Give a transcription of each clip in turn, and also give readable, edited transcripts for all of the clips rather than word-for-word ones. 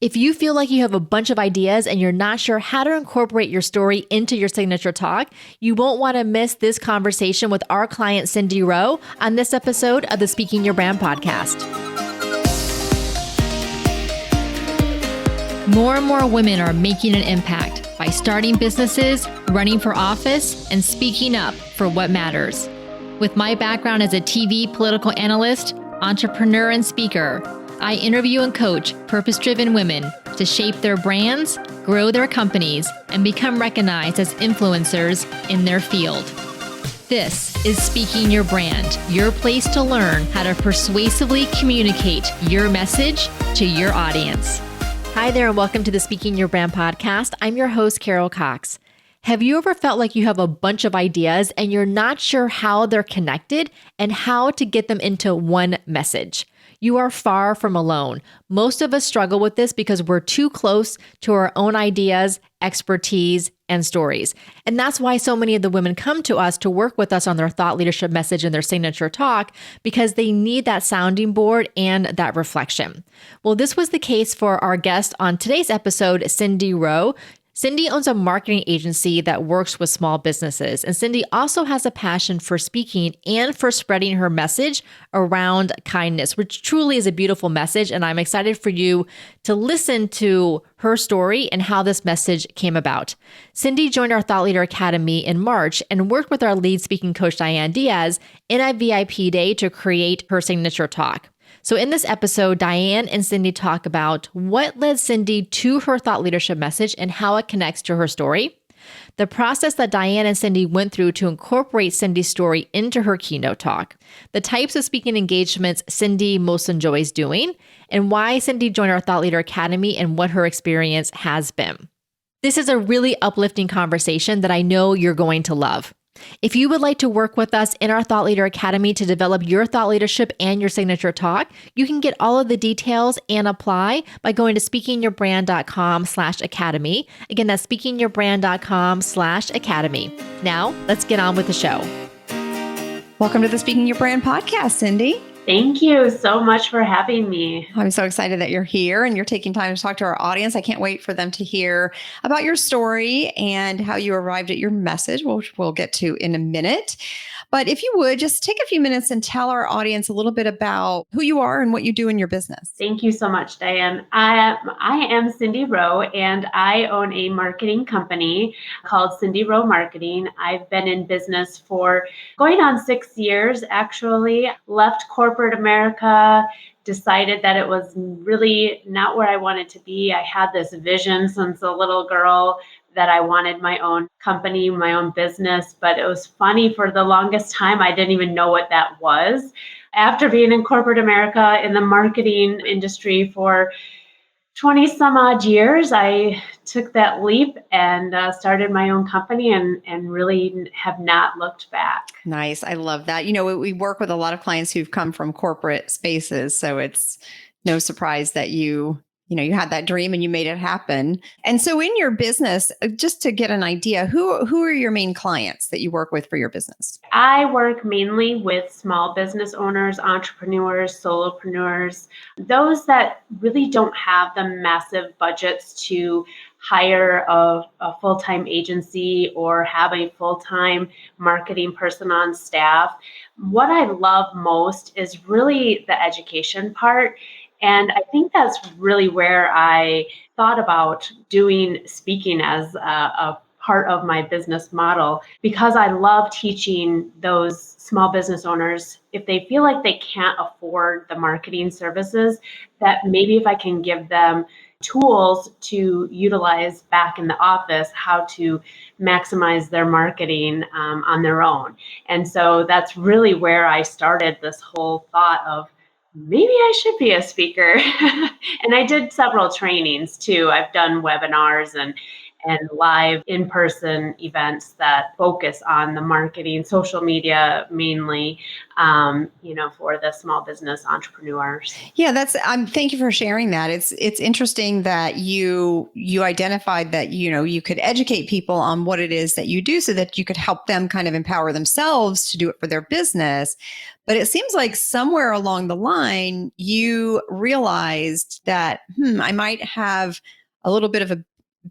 If you feel like you have a bunch of ideas and you're not sure how to incorporate your story into your signature talk, you won't want to miss this conversation with our client, Cindy Rowe, on this episode of the Speaking Your Brand podcast. More and more women are making an impact by starting businesses, running for office, and speaking up for what matters. With my background as a TV political analyst, entrepreneur, and speaker, I interview and coach purpose-driven women to shape their brands, grow their companies, and become recognized as influencers in their field. This is Speaking Your Brand, your place to learn how to persuasively communicate your message to your audience. Hi there, and welcome to the Speaking Your Brand podcast. I'm your host, Carol Cox. Have you ever felt like you have a bunch of ideas and you're not sure how they're connected and how to get them into one message? You are far from alone. Most of us struggle with this because we're too close to our own ideas, expertise, and stories. And that's why so many of the women come to us to work with us on their thought leadership message and their signature talk, because they need that sounding board and that reflection. Well, this was the case for our guest on today's episode, Cindy Rowe. Cindy owns a marketing agency that works with small businesses, and Cindy also has a passion for speaking and for spreading her message around kindness, which truly is a beautiful message, and I'm excited for you to listen to her story and how this message came about. Cindy joined our Thought Leader Academy in March and worked with our lead speaking coach, Diane Diaz, in a VIP day to create her signature talk. So in this episode, Diane and Cindy talk about what led Cindy to her thought leadership message and how it connects to her story, the process that Diane and Cindy went through to incorporate Cindy's story into her keynote talk, the types of speaking engagements Cindy most enjoys doing, and why Cindy joined our Thought Leader Academy and what her experience has been. This is a really uplifting conversation that I know you're going to love. If you would like to work with us in our Thought Leader Academy to develop your thought leadership and your signature talk, you can get all of the details and apply by going to speakingyourbrand.com/academy. Again, that's speakingyourbrand.com/academy. Now, let's get on with the show. Welcome to the Speaking Your Brand podcast, Cindy. Thank you so much for having me. I'm so excited that you're here and you're taking time to talk to our audience. I can't wait for them to hear about your story and how you arrived at your message, which we'll get to in a minute. But if you would, just take a few minutes and tell our audience a little bit about who you are and what you do in your business. Thank you so much, Diane. I am Cindy Rowe, and I own a marketing company called Cindy Rowe Marketing. I've been in business for going on 6 years, actually. Left corporate America, decided that it was really not where I wanted to be. I had this vision since a little girl that I wanted my own company, my own business. But it was funny, for the longest time, I didn't even know what that was. After being in corporate America in the marketing industry for 20 some odd years, I took that leap and started my own company and really have not looked back. Nice. I love that. You know, we work with a lot of clients who've come from corporate spaces, so it's no surprise that you had that dream and you made it happen. And so in your business, just to get an idea, who are your main clients that you work with for your business? I work mainly with small business owners, entrepreneurs, solopreneurs, those that really don't have the massive budgets to hire a full-time agency or have a full-time marketing person on staff. What I love most is really the education part. And I think that's really where I thought about doing speaking as a part of my business model, because I love teaching those small business owners, if they feel like they can't afford the marketing services, that maybe if I can give them tools to utilize back in the office, how to maximize their marketing on their own. And so that's really where I started this whole thought of, maybe I should be a speaker. And I did several trainings too. I've done webinars and live in-person events that focus on the marketing, social media mainly, for the small business entrepreneurs. Yeah, thank you for sharing that. It's interesting that you identified that, you could educate people on what it is that you do so that you could help them kind of empower themselves to do it for their business. But it seems like somewhere along the line, you realized that, I might have a little bit of a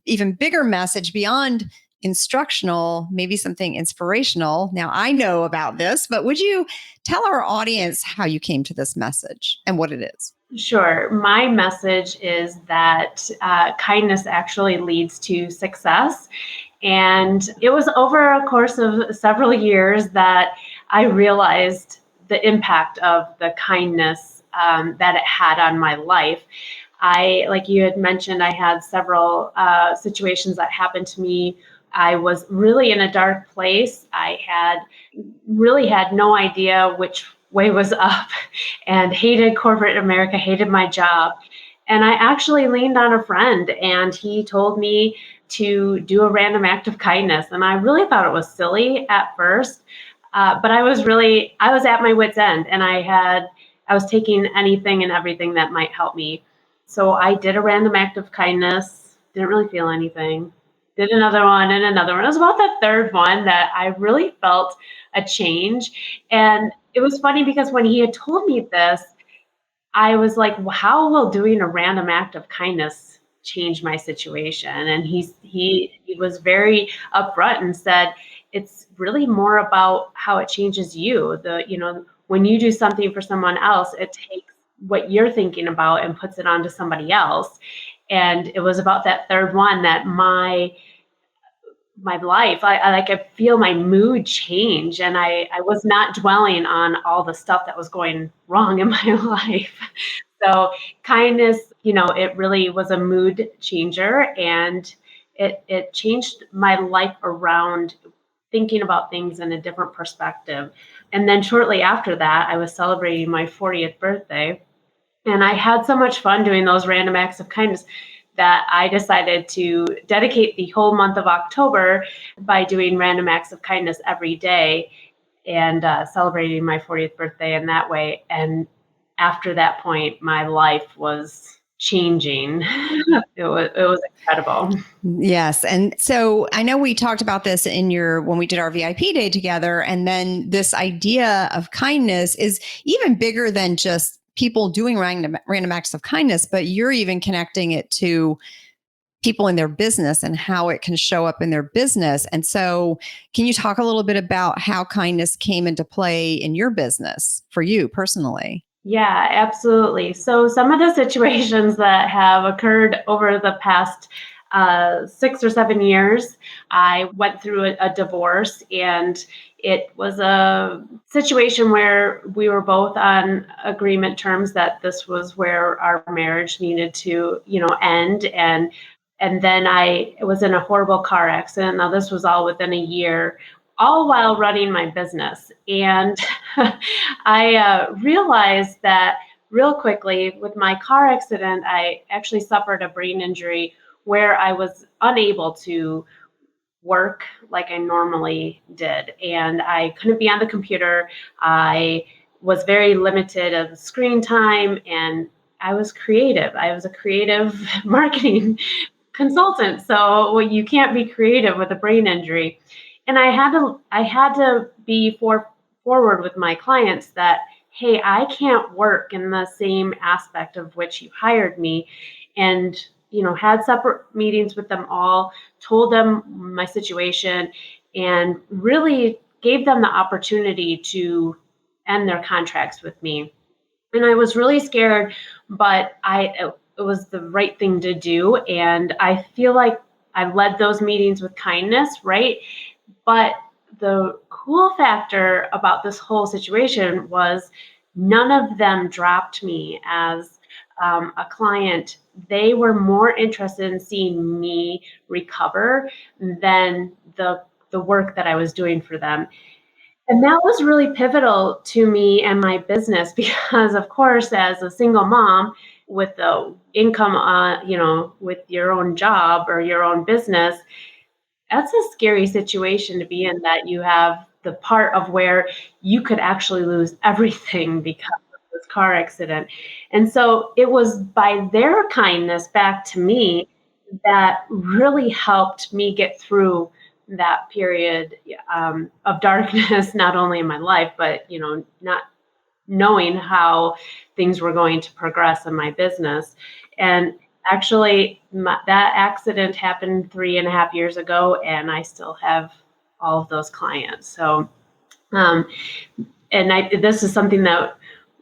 even bigger message beyond instructional, maybe something inspirational. Now, I know about this, but would you tell our audience how you came to this message and what it is? Sure. My message is that kindness actually leads to success. And it was over a course of several years that I realized the impact of the kindness that it had on my life. Like you had mentioned, I had several situations that happened to me. I was really in a dark place. I really had no idea which way was up and hated corporate America, hated my job. And I actually leaned on a friend, and he told me to do a random act of kindness. And I really thought it was silly at first, but I was at my wit's end, and I was taking anything and everything that might help me. So I did a random act of kindness, didn't really feel anything. Did another one and another one. It was about the third one that I really felt a change. And it was funny because when he had told me this, I was like, well, how will doing a random act of kindness change my situation? And he was very upfront and said, it's really more about how it changes you. When you do something for someone else, it takes what you're thinking about and puts it onto somebody else. And it was about that third one that my life, I feel my mood change, and I was not dwelling on all the stuff that was going wrong in my life. So kindness, it really was a mood changer, and it changed my life around thinking about things in a different perspective. And then shortly after that, I was celebrating my 40th birthday, and I had so much fun doing those random acts of kindness that I decided to dedicate the whole month of October by doing random acts of kindness every day and celebrating my 40th birthday in that way. And after that point, my life was changing. It was incredible. Yes. And so I know we talked about this when we did our VIP day together. And then this idea of kindness is even bigger than just people doing random acts of kindness, but you're even connecting it to people in their business and how it can show up in their business. And so can you talk a little bit about how kindness came into play in your business for you personally? Yeah, absolutely. So some of the situations that have occurred over the past 6 or 7 years, I went through a divorce, and it was a situation where we were both on agreement terms that this was where our marriage needed to, end. And then I was in a horrible car accident. Now, this was all within a year, all while running my business. And I realized that real quickly with my car accident, I actually suffered a brain injury where I was unable to work like I normally did. And I couldn't be on the computer. I was very limited of screen time, and I was creative. I was a creative marketing consultant. So you can't be creative with a brain injury. And I had to be forward with my clients that, hey, I can't work in the same aspect of which you hired me. And had separate meetings with them all, told them my situation, and really gave them the opportunity to end their contracts with me. And I was really scared, but it was the right thing to do. And I feel like I led those meetings with kindness, right? But the cool factor about this whole situation was none of them dropped me as a client. They were more interested in seeing me recover than the work that I was doing for them. And that was really pivotal to me and my business because, of course, as a single mom, with the income with your own job or your own business, that's a scary situation to be in, that you have the part of where you could actually lose everything because of this car accident. And so it was by their kindness back to me that really helped me get through that period of darkness, not only in my life, but, not knowing how things were going to progress in my business. And actually, that accident happened 3.5 years ago, and I still have all of those clients. So, this is something that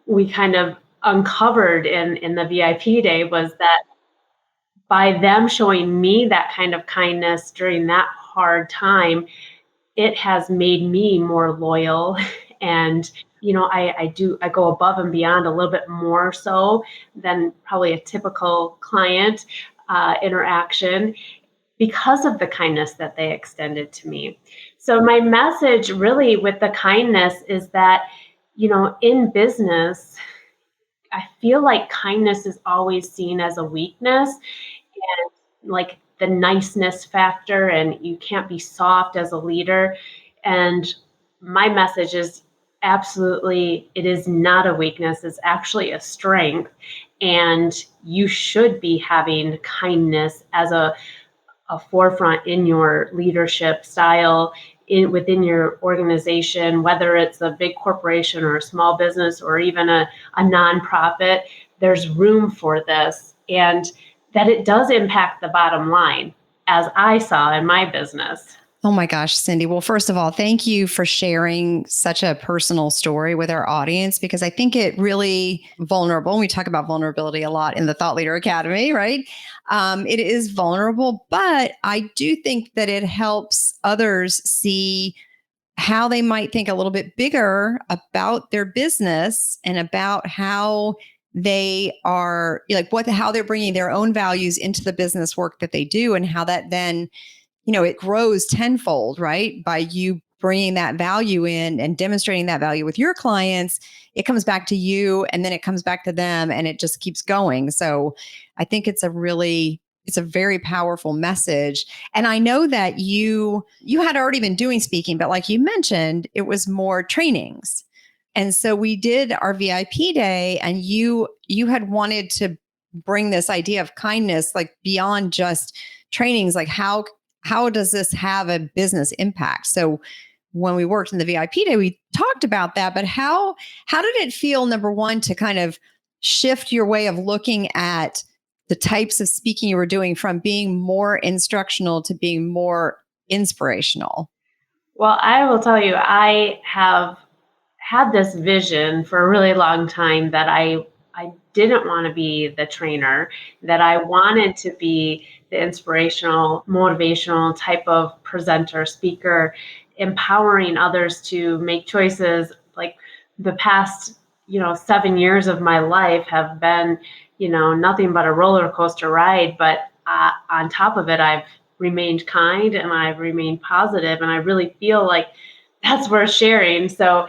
we kind of uncovered in the VIP day, was that by them showing me that kind of kindness during that hard time, it has made me more loyal. And I go above and beyond a little bit more so than probably a typical client interaction, because of the kindness that they extended to me. So my message really with the kindness is that, in business, I feel like kindness is always seen as a weakness, and like the niceness factor, and you can't be soft as a leader. And my message is absolutely, it is not a weakness. It's actually a strength. And you should be having kindness as a forefront in your leadership style within your organization, whether it's a big corporation or a small business or even a nonprofit. There's room for this, and that it does impact the bottom line, as I saw in my business. Oh my gosh, Cindy. Well, first of all, thank you for sharing such a personal story with our audience, because I think it really vulnerable. We talk about vulnerability a lot in the Thought Leader Academy, right? It is vulnerable, but I do think that it helps others see how they might think a little bit bigger about their business and about how they are how they're bringing their own values into the business work that they do, and how that then it grows tenfold, right? By you bringing that value in and demonstrating that value with your clients, it comes back to you, and then it comes back to them, and it just keeps going. So I think it's a very powerful message. And I know that you had already been doing speaking, but like you mentioned, it was more trainings. And so we did our VIP day, and you had wanted to bring this idea of kindness, like beyond just trainings, like how does this have a business impact? So when we worked in the VIP day, we talked about that, but how did it feel, number one, to kind of shift your way of looking at the types of speaking you were doing, from being more instructional to being more inspirational? Well, I will tell you, I have had this vision for a really long time that I didn't want to be the trainer, that I wanted to be the inspirational, motivational type of presenter, speaker, empowering others to make choices. Like the past, 7 years of my life have been, nothing but a roller coaster ride. But on top of it, I've remained kind and I've remained positive, and I really feel like that's worth sharing. So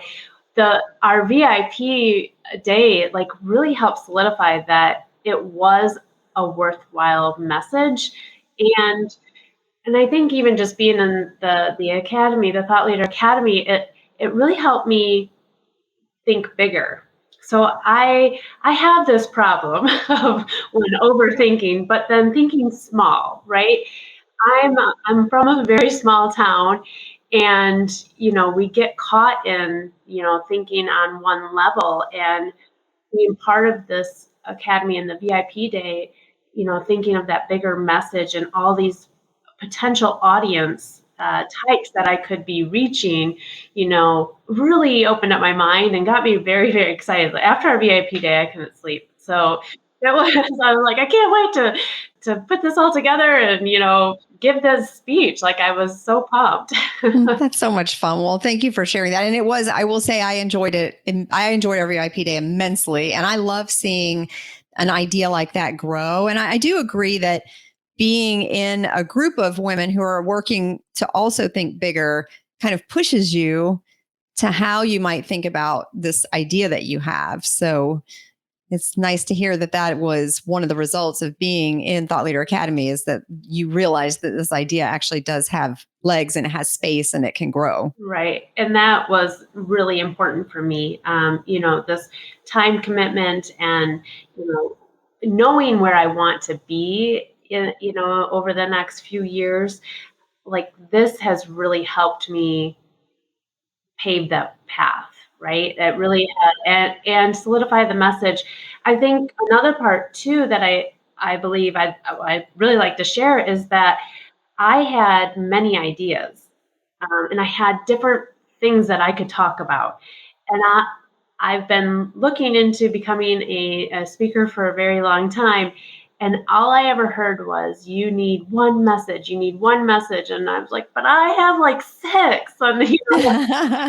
our VIP day really helped solidify that it was a worthwhile message. And I think even just being in the academy, the Thought Leader Academy, it really helped me think bigger. So I have this problem of when overthinking, but then thinking small, right? I'm from a very small town, and we get caught in thinking on one level. And being part of this academy and the VIP day, thinking of that bigger message and all these potential audience types that I could be reaching, really opened up my mind and got me very, very excited. After our VIP day, I couldn't sleep. So I was like, I can't wait to put this all together and, give this speech. I was so pumped. That's so much fun. Well, thank you for sharing that. And I will say I enjoyed it. I enjoyed our VIP day immensely. And I love seeing an idea like that grow. And I do agree that being in a group of women who are working to also think bigger kind of pushes you to how you might think about this idea that you have. So It's nice to hear that that was one of the results of being in Thought Leader Academy, is that you realize that this idea actually does have legs and it has space and it can grow. Right. And that was really important for me. This time commitment and, knowing where I want to be over the next few years, like this has really helped me pave that path, right? It really and solidify the message. I think another part too that I believe I really like to share is that I had many ideas, and I had different things that I could talk about, and I've been looking into becoming a speaker for a very long time. And all I ever heard was, you need one message, you need one message. And I was like, but I have like six. And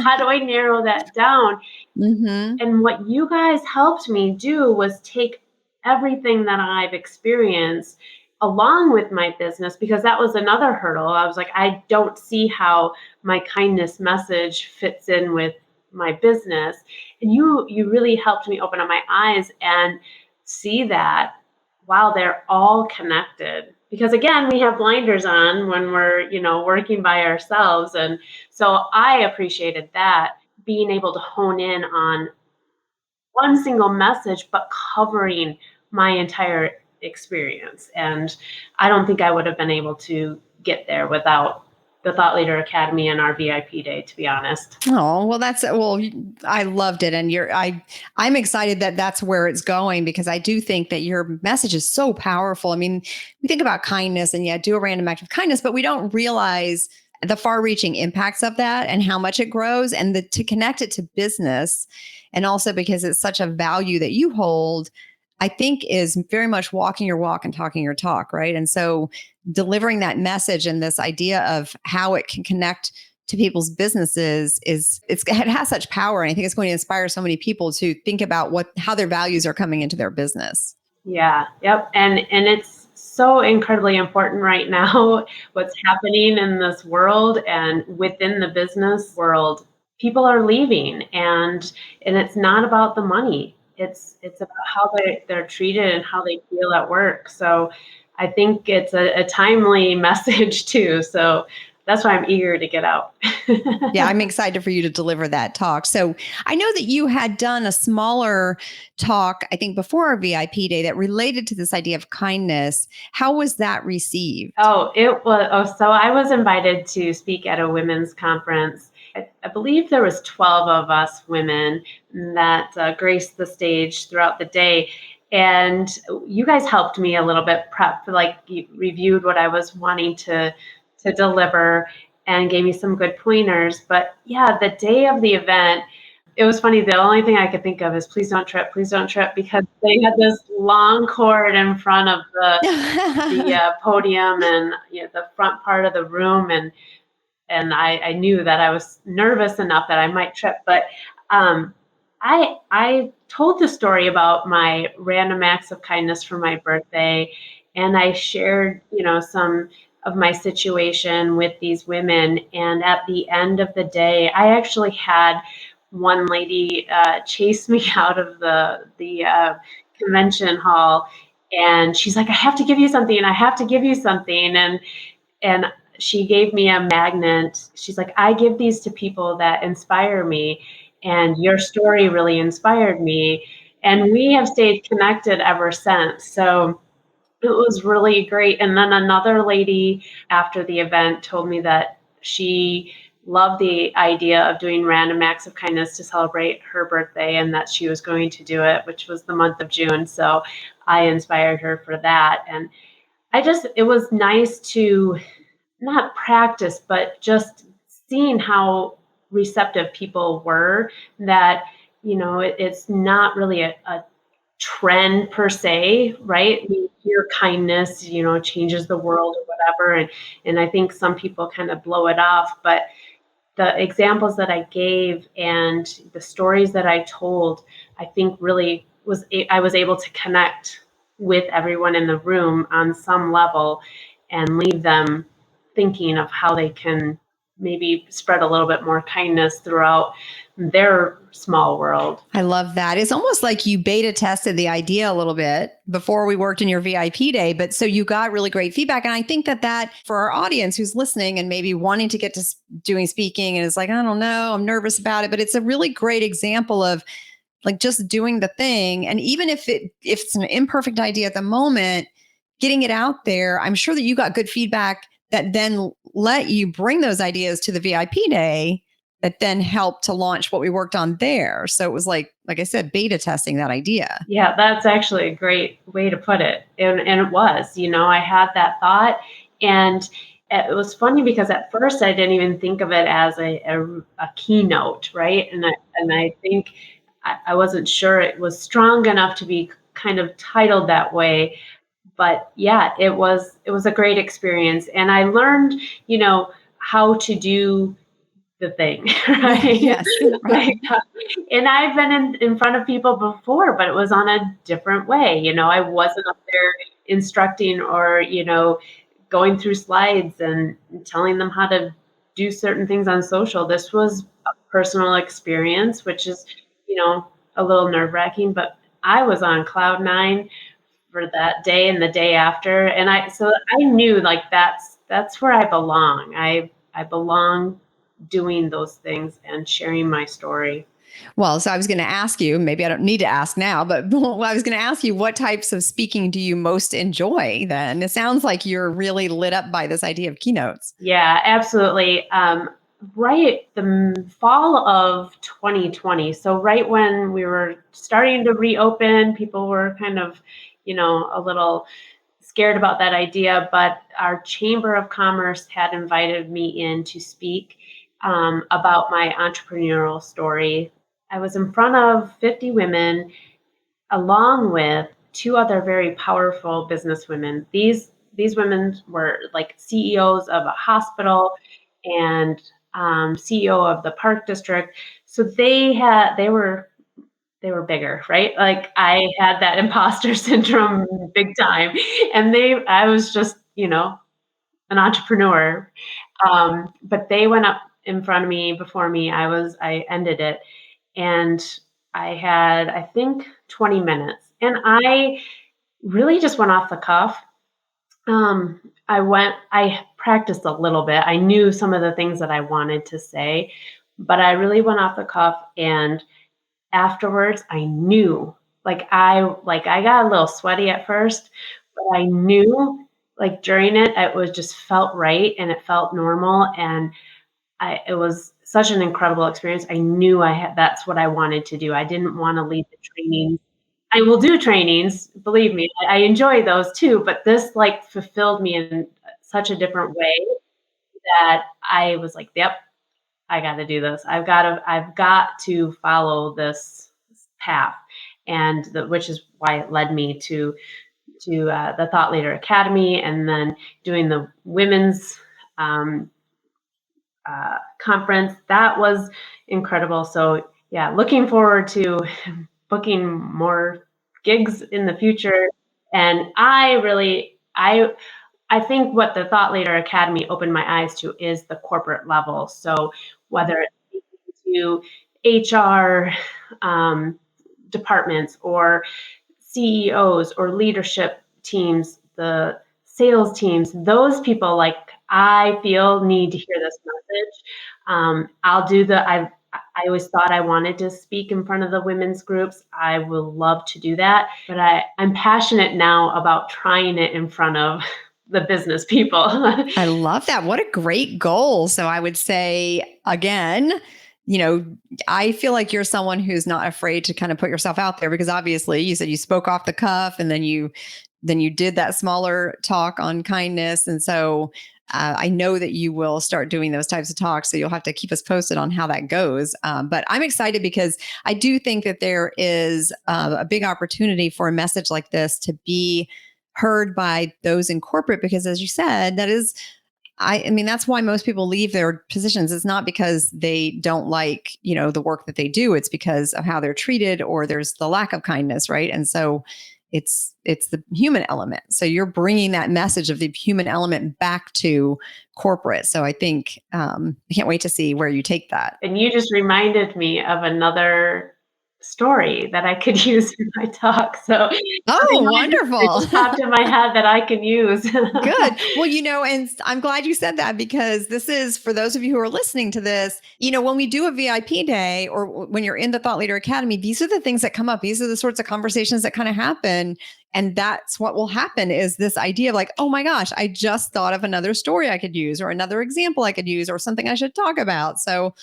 how do I narrow that down? Mm-hmm. And what you guys helped me do was take everything that I've experienced along with my business, because that was another hurdle. I was like, I don't see how my kindness message fits in with my business. And you really helped me open up my eyes and see that, wow, they're all connected. Because again, we have blinders on when we're, working by ourselves. And so I appreciated that, being able to hone in on one single message, but covering my entire experience. And I don't think I would have been able to get there without the Thought Leader Academy and our VIP day, to be honest. Oh, well, I loved it. And I'm excited that that's where it's going, because I do think that your message is so powerful. I mean, we think about kindness and do a random act of kindness, but we don't realize the far reaching impacts of that and how much it grows, and to connect it to business. And also because it's such a value that you hold, I think is very much walking your walk and talking your talk, right? And so delivering that message and this idea of how it can connect to people's businesses it has such power. And I think it's going to inspire so many people to think about how their values are coming into their business. Yeah. Yep. And it's so incredibly important right now, what's happening in this world and within the business world. People are leaving, and it's not about the money. It's about how they're treated and how they feel at work. So I think it's a timely message too. So that's why I'm eager to get out. Yeah, I'm excited for you to deliver that talk. So I know that you had done a smaller talk, I think before our VIP day, that related to this idea of kindness. How was that received? So I was invited to speak at a women's conference. I believe there was 12 of us women that graced the stage throughout the day. And you guys helped me a little bit prep, like you reviewed what I was wanting to deliver and gave me some good pointers. But yeah, the day of the event, it was funny. The only thing I could think of is please don't trip, because they had this long cord in front of the podium and the front part of the room. And I knew that I was nervous enough that I might trip. But I told the story about my random acts of kindness for my birthday. And I shared, some of my situation with these women. And at the end of the day, I actually had one lady chase me out of the convention hall. And she's like, I have to give you something. I have to give you something. And she gave me a magnet. She's like, I give these to people that inspire me. And your story really inspired me. And we have stayed connected ever since. So it was really great. And then another lady after the event told me that she loved the idea of doing random acts of kindness to celebrate her birthday, and that she was going to do it, which was the month of June. So I inspired her for that. And it was nice to not practice, but just seeing how receptive people were, that, it's not really a trend per se, right? We hear kindness, changes the world or whatever. And I think some people kind of blow it off, but the examples that I gave and the stories that I told, I think really I was able to connect with everyone in the room on some level and leave them thinking of how they can maybe spread a little bit more kindness throughout their small world. I love that. It's almost like you beta tested the idea a little bit before we worked in your VIP day, but so you got really great feedback. And I think that for our audience who's listening and maybe wanting to get to doing speaking and is like, I don't know, I'm nervous about it, but it's a really great example of like just doing the thing. And even if it's an imperfect idea at the moment, getting it out there, I'm sure that you got good feedback that then let you bring those ideas to the VIP day that then helped to launch what we worked on there. So it was like I said, beta testing that idea. Yeah, that's actually a great way to put it. And it was, I had that thought, and it was funny because at first I didn't even think of it as a keynote, right? And I think I wasn't sure it was strong enough to be kind of titled that way. But yeah, it was a great experience. And I learned, how to do the thing, right? Yes, right. And I've been in front of people before, but it was on a different way. I wasn't up there instructing or, going through slides and telling them how to do certain things on social. This was a personal experience, which is, a little nerve-wracking, but I was on cloud nine for that day and the day after. And I knew like that's where I belong. I belong doing those things and sharing my story. Well, so I was going to ask you, maybe I don't need to ask now, but I was going to ask you, what types of speaking do you most enjoy then? It sounds like you're really lit up by this idea of keynotes. Yeah, absolutely. Right, the fall of 2020. So right when we were starting to reopen, people were kind of, a little scared about that idea, but our Chamber of Commerce had invited me in to speak about my entrepreneurial story. I was in front of 50 women, along with two other very powerful business women. These women were like CEOs of a hospital and CEO of the park district. So they were bigger, right? Like I had that imposter syndrome big time, and I was just an entrepreneur. But they went up in front of me before me. I ended it, and I had, I think, 20 minutes, and I really just went off the cuff. I practiced a little bit. I knew some of the things that I wanted to say, but I really went off the cuff. And afterwards, I knew, I got a little sweaty at first, but I knew, during it, it was just felt right and it felt normal. And it was such an incredible experience. I knew that's what I wanted to do. I didn't want to leave the training. I will do trainings, believe me. I enjoy those too, but this fulfilled me in such a different way that I was like, yep, I got to do this. I've got to follow this path, and which is why it led me to the Thought Leader Academy, and then doing the women's conference. That was incredible. So yeah, looking forward to booking more gigs in the future. And I think what the Thought Leader Academy opened my eyes to is the corporate level. So whether it's to HR departments or CEOs or leadership teams, the sales teams, those people I feel need to hear this message. I always thought I wanted to speak in front of the women's groups. I would love to do that, but I'm passionate now about trying it in front of the business people. I love that. What a great goal. So I would say, again, I feel like you're someone who's not afraid to kind of put yourself out there, because obviously you said you spoke off the cuff and then you did that smaller talk on kindness. And so I know that you will start doing those types of talks. So you'll have to keep us posted on how that goes. But I'm excited because I do think that there is a big opportunity for a message like this to be heard by those in corporate, because as you said, that is, I mean, that's why most people leave their positions. It's not because they don't like, the work that they do. It's because of how they're treated, or there's the lack of kindness, right? And so it's the human element. So you're bringing that message of the human element back to corporate. So I think I can't wait to see where you take that. And you just reminded me of another story that I could use in my talk. So Wonderful. it just popped in my head that I can use. Good. Well, and I'm glad you said that, because this is, for those of you who are listening to this, when we do a VIP day or when you're in the Thought Leader Academy, these are the things that come up. These are the sorts of conversations that kind of happen. And that's what will happen, is this idea of like, oh my gosh, I just thought of another story I could use, or another example I could use, or something I should talk about. So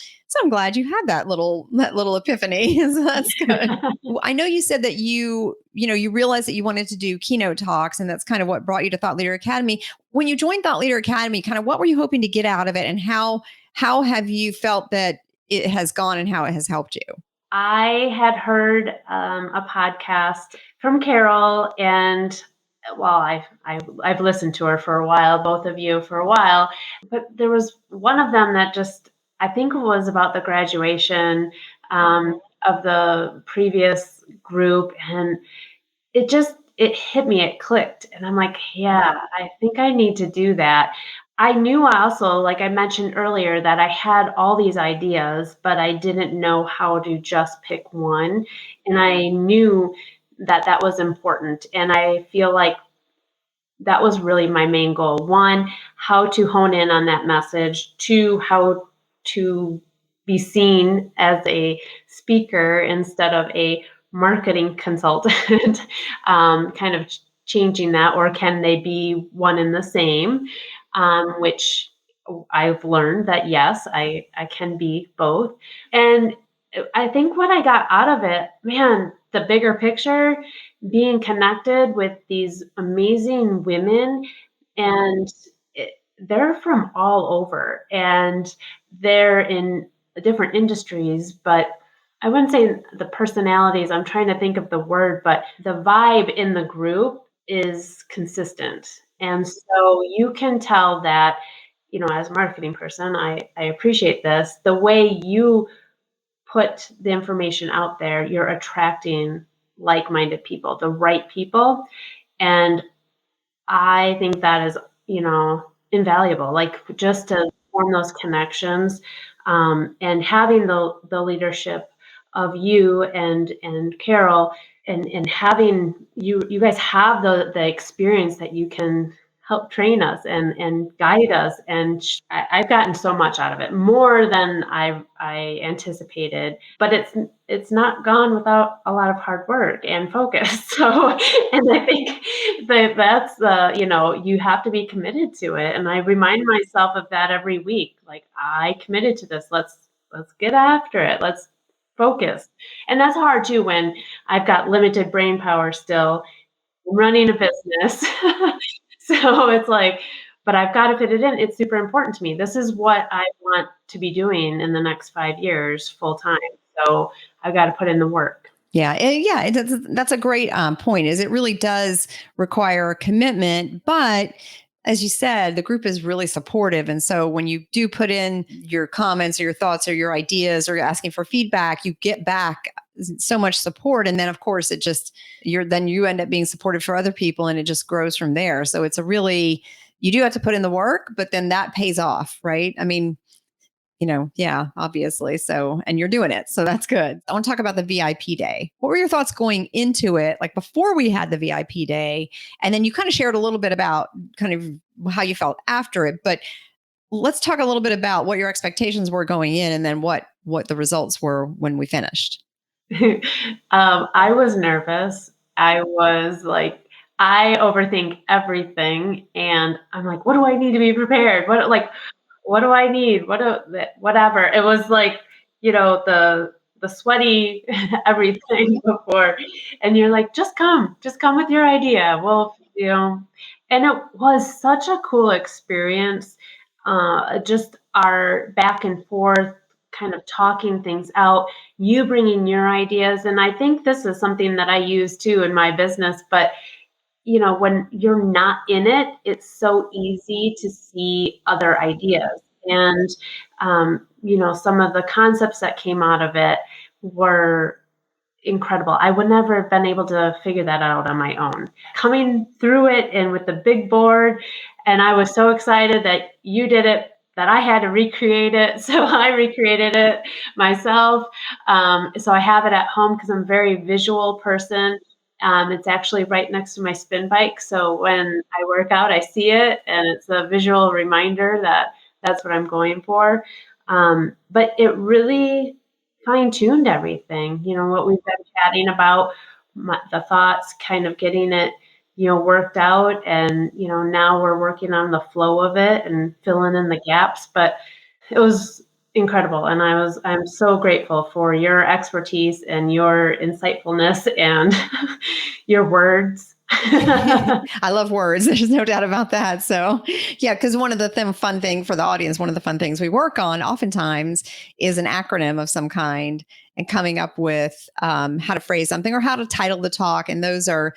I'm glad you had that little epiphany. So that's good. I know you said that you realized that you wanted to do keynote talks, and that's kind of what brought you to Thought Leader Academy. When you joined Thought Leader Academy, kind of what were you hoping to get out of it, and how have you felt that it has gone and how it has helped you? I had heard a podcast from Carol, and I've listened to her for a while, both of you for a while, but there was one of them that just, I think it was about the graduation of the previous group, and it hit me, it clicked, and I'm like, yeah, I think I need to do that. I knew also, like I mentioned earlier, that I had all these ideas, but I didn't know how to just pick one. And I knew that that was important. And I feel like that was really my main goal. One, how to hone in on that message. Two, how to be seen as a speaker instead of a marketing consultant, kind of changing that, or can they be one and the same? Which I've learned that yes, I can be both. And I think what I got out of it, man, the bigger picture, being connected with these amazing women, and they're from all over, and they're in different industries, but I wouldn't say the personalities, I'm trying to think of the word, but the vibe in the group is consistent. And so you can tell that, as a marketing person, I appreciate this. The way you put the information out there, you're attracting like-minded people, the right people. And I think that is, invaluable, like just to form those connections, and having the leadership of you and Carol, and having you guys have the experience that you can help train us and guide us. And I've gotten so much out of it, more than I anticipated, but it's not gone without a lot of hard work and focus. So, and I think that's you have to be committed to it. And I remind myself of that every week. Like, I committed to this. Let's get after it. Let's focus. And that's hard too, when I've got limited brain power still, running a business. So it's like, but I've got to fit it in. It's super important to me. This is what I want to be doing in the next 5 years full time. So I've got to put in the work. Yeah. Yeah. That's a great point, is it really does require a commitment, but as you said, the group is really supportive. And so when you do put in your comments or your thoughts or your ideas or you're asking for feedback, you get back so much support. And then of course you end up being supportive for other people, and it just grows from there. So it's you do have to put in the work, but then that pays off, right? I mean, yeah, obviously. So, and you're doing it. So that's good. I want to talk about the VIP day. What were your thoughts going into it? Like before we had the VIP day, and then you kind of shared a little bit about kind of how you felt after it, but let's talk a little bit about what your expectations were going in, and then what the results were when we finished. I was nervous. I was like, I overthink everything, and I'm like, what do I need to be prepared? What do I need? Whatever. It was like, the sweaty everything before, and you're like, just come with your idea. Well, and it was such a cool experience. Just our back and forth, kind of talking things out, you bringing your ideas. And I think this is something that I use too in my business, but when you're not in it, it's so easy to see other ideas. And, some of the concepts that came out of it were incredible. I would never have been able to figure that out on my own. Coming through it and with the big board, and I was so excited that you did it, that I had to recreate it. So I recreated it myself. So I have it at home because I'm a very visual person. It's actually right next to my spin bike. So when I work out, I see it, and it's a visual reminder that that's what I'm going for. But it really fine-tuned everything, what we've been chatting about, the thoughts, kind of getting it, worked out. And, now we're working on the flow of it and filling in the gaps. But it was incredible. And I'm so grateful for your expertise and your insightfulness and your words. I love words. There's no doubt about that. So yeah, because one of the fun thing for the audience, one of the fun things we work on oftentimes is an acronym of some kind and coming up with how to phrase something or how to title the talk. And those are,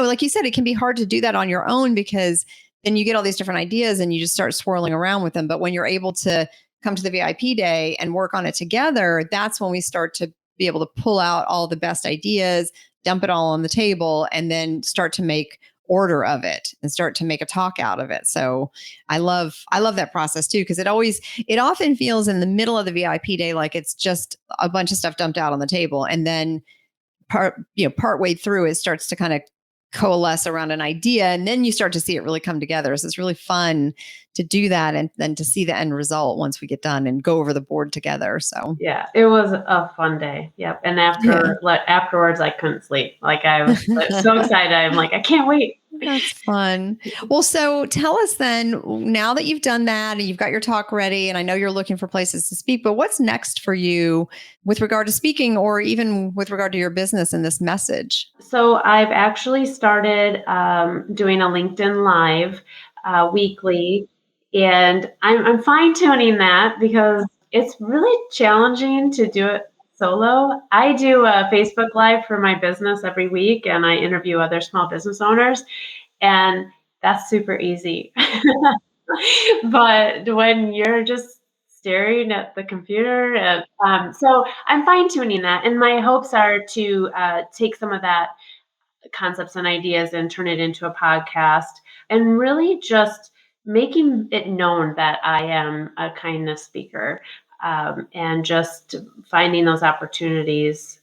like you said, it can be hard to do that on your own because then you get all these different ideas and you just start swirling around with them. But when you're able to come to the VIP day and work on it together, that's when we start to be able to pull out all the best ideas, dump it all on the table, and then start to make order of it and start to make a talk out of it. So I love that process too, because it often feels in the middle of the VIP day like it's just a bunch of stuff dumped out on the table. And then part way through, it starts to kind of coalesce around an idea, and then you start to see it really come together. So it's really fun to do that and then to see the end result once we get done and go over the board together. So yeah, it was a fun day. Yep. And afterwards I couldn't sleep. Like I was so excited. I'm like, I can't wait. That's fun. Well, so tell us then, now that you've done that and you've got your talk ready, and I know you're looking for places to speak, but what's next for you with regard to speaking or even with regard to your business and this message? So I've actually started doing a LinkedIn Live weekly, and I'm fine tuning that because it's really challenging to do it solo. I do a Facebook Live for my business every week, and I interview other small business owners, and that's super easy. But when you're just staring at the computer, and so I'm fine tuning that, and my hopes are to take some of that concepts and ideas and turn it into a podcast, and really just making it known that I am a kindness speaker, and just finding those opportunities.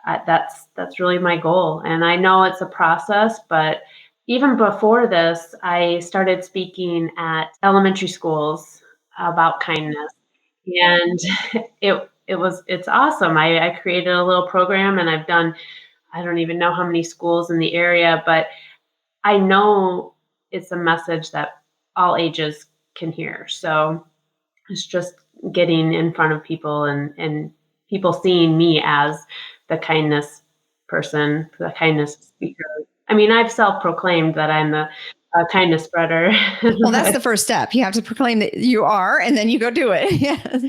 That's really my goal. And I know it's a process, but even before this, I started speaking at elementary schools about kindness, and it's awesome. I created a little program, and I've done, I don't even know how many schools in the area, but I know it's a message that all ages can hear. So it's just getting in front of people and people seeing me as the kindness person, the kindness speaker. I mean, I've self-proclaimed that I'm the kindness spreader. Well, that's the first step. You have to proclaim that you are, and then you go do it. Yes.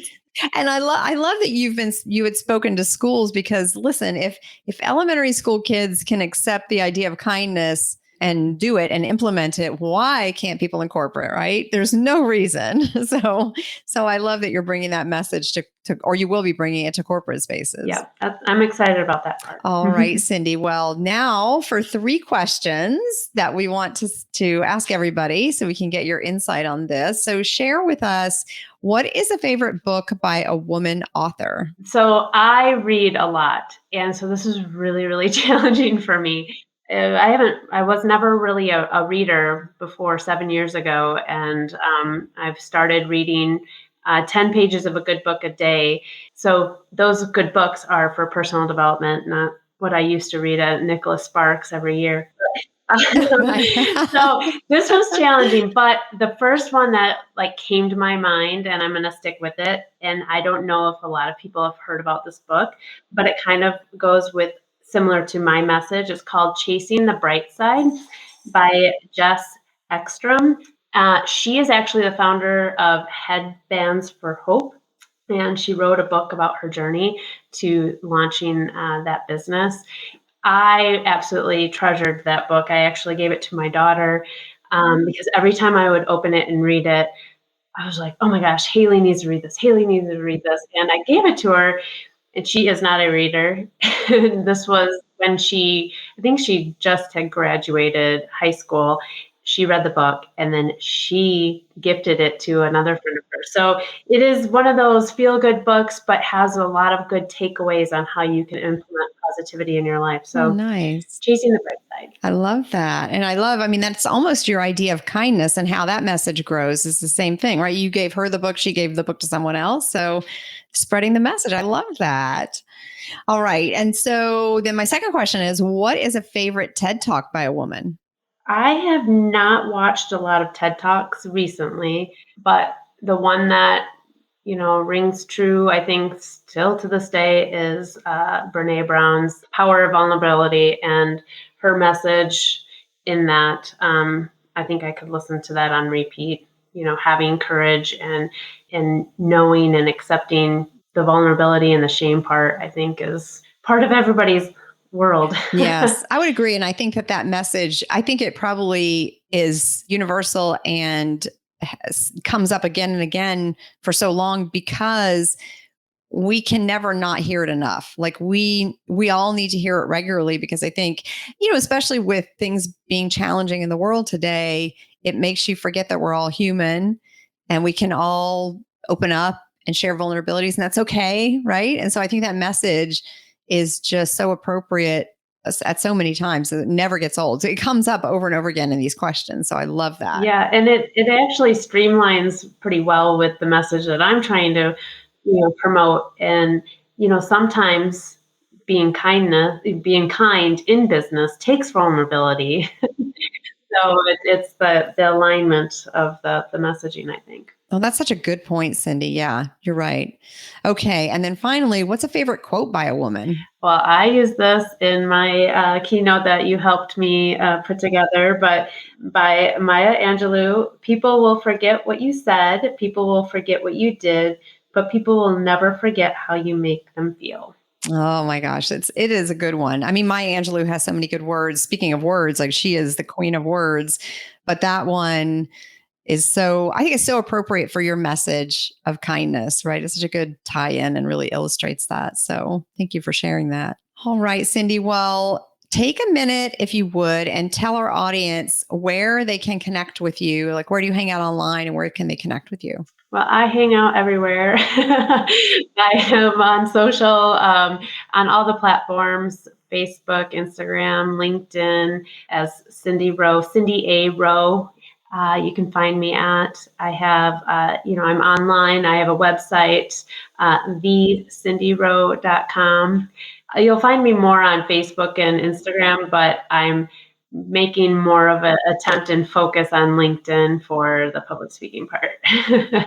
And I love that you had spoken to schools, because listen, if elementary school kids can accept the idea of kindness and do it and implement it, why can't people in corporate, right? There's no reason. So I love that you're bringing that message to or you will be bringing it to corporate spaces. Yeah, I'm excited about that part. All right, Cindy. Well, now for 3 questions that we want to ask everybody so we can get your insight on this. So share with us, what is a favorite book by a woman author? So I read a lot. And so this is really, really challenging for me. I was never really a reader before 7 years ago. And I've started reading 10 pages of a good book a day. So those good books are for personal development, not what I used to read at Nicholas Sparks every year. So this was challenging, but the first one that came to my mind, and I'm going to stick with it. And I don't know if a lot of people have heard about this book, but it kind of goes with similar to my message. It's called Chasing the Bright Side by Jess, Ekstrom. She is actually the founder of Headbands for Hope, and she wrote a book about her journey to launching that business. I absolutely treasured that book. I actually gave it to my daughter because every time I would open it and read it, I was like, oh my gosh, Haley needs to read this. Haley needs to read this. And I gave it to her. And she is not a reader. This was when I think she just had graduated high school. She read the book and then she gifted it to another friend of hers. So it is one of those feel-good books, but has a lot of good takeaways on how you can implement positivity in your life. So nice. chasing the bright side. I love that. And I mean, that's almost your idea of kindness and how that message grows is the same thing, right? You gave her the book, she gave the book to someone else. So spreading the message. I love that. All right. And so then my second question is, what is a favorite TED Talk by a woman? I have not watched a lot of TED Talks recently, but the one that, rings true, I think still to this day is Brene Brown's Power of Vulnerability, and her message in that. I think I could listen to that on repeat, having courage and knowing and accepting the vulnerability and the shame part, I think is part of everybody's world. Yes, I would agree. And I think that message, I think it probably is universal and comes up again and again for so long because we can never not hear it enough. Like we all need to hear it regularly because I think, especially with things being challenging in the world today, it makes you forget that we're all human and we can all open up and share vulnerabilities, and that's okay, right? And so I think that message is just so appropriate at so many times that it never gets old. So it comes up over and over again in these questions. So I love that. Yeah, and it actually streamlines pretty well with the message that I'm trying to, promote. And, sometimes being kind in business takes vulnerability. So it's the alignment of the messaging, I think. Oh, that's such a good point, Cindy. Yeah, you're right. Okay. And then finally, what's a favorite quote by a woman? Well, I use this in my keynote that you helped me put together, but by Maya Angelou: people will forget what you said, people will forget what you did, but people will never forget how you make them feel. Oh my gosh, it is a good one. I mean, Maya Angelou has so many good words. Speaking of words, like she is the queen of words, but that one I think it's so appropriate for your message of kindness, right? It's such a good tie-in and really illustrates that. So thank you for sharing that. All right, Cindy. Well, take a minute, if you would, and tell our audience where they can connect with you. Like, where do you hang out online and where can they connect with you? Well, I hang out everywhere. I am on social, on all the platforms, Facebook, Instagram, LinkedIn, as Cindy Rowe, Cindy A. Rowe. You can find me at. I have, I'm online. I have a website, thecindyrowe.com. You'll find me more on Facebook and Instagram, but I'm making more of an attempt and focus on LinkedIn for the public speaking part.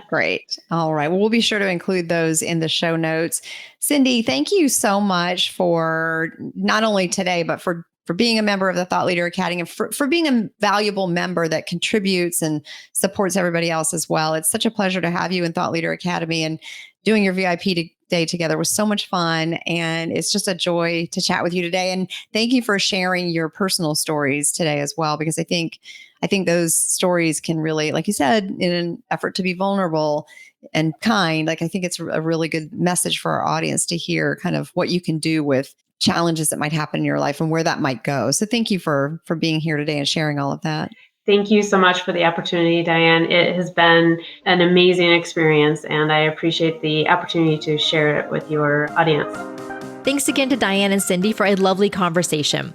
Great. All right. Well, we'll be sure to include those in the show notes. Cindy, thank you so much for not only today, but for being a member of the Thought Leader Academy and for being a valuable member that contributes and supports everybody else as well. It's such a pleasure to have you in Thought Leader Academy, and doing your VIP day together was so much fun. And it's just a joy to chat with you today. And thank you for sharing your personal stories today as well, because I think those stories can really, like you said, in an effort to be vulnerable and kind, like I think it's a really good message for our audience to hear kind of what you can do with challenges that might happen in your life and where that might go. So thank you for being here today and sharing all of that. Thank you so much for the opportunity, Diane. It has been an amazing experience, and I appreciate the opportunity to share it with your audience. Thanks again to Diane and Cindy for a lovely conversation.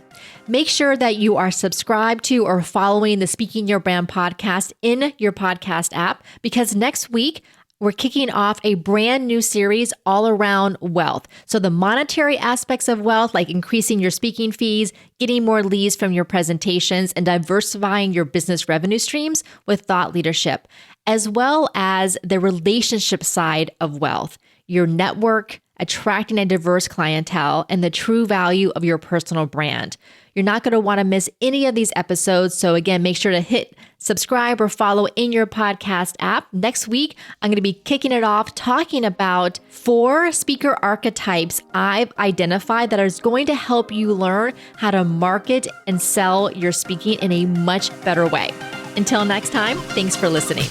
Make sure that you are subscribed to or following the Speaking Your Brand podcast in your podcast app, because next week, we're kicking off a brand new series all around wealth. So the monetary aspects of wealth, like increasing your speaking fees, getting more leads from your presentations, and diversifying your business revenue streams with thought leadership, as well as the relationship side of wealth, your network, attracting a diverse clientele, and the true value of your personal brand. You're not going to want to miss any of these episodes. So again, make sure to hit subscribe or follow in your podcast app. Next week, I'm going to be kicking it off talking about 4 speaker archetypes I've identified that is going to help you learn how to market and sell your speaking in a much better way. Until next time, thanks for listening.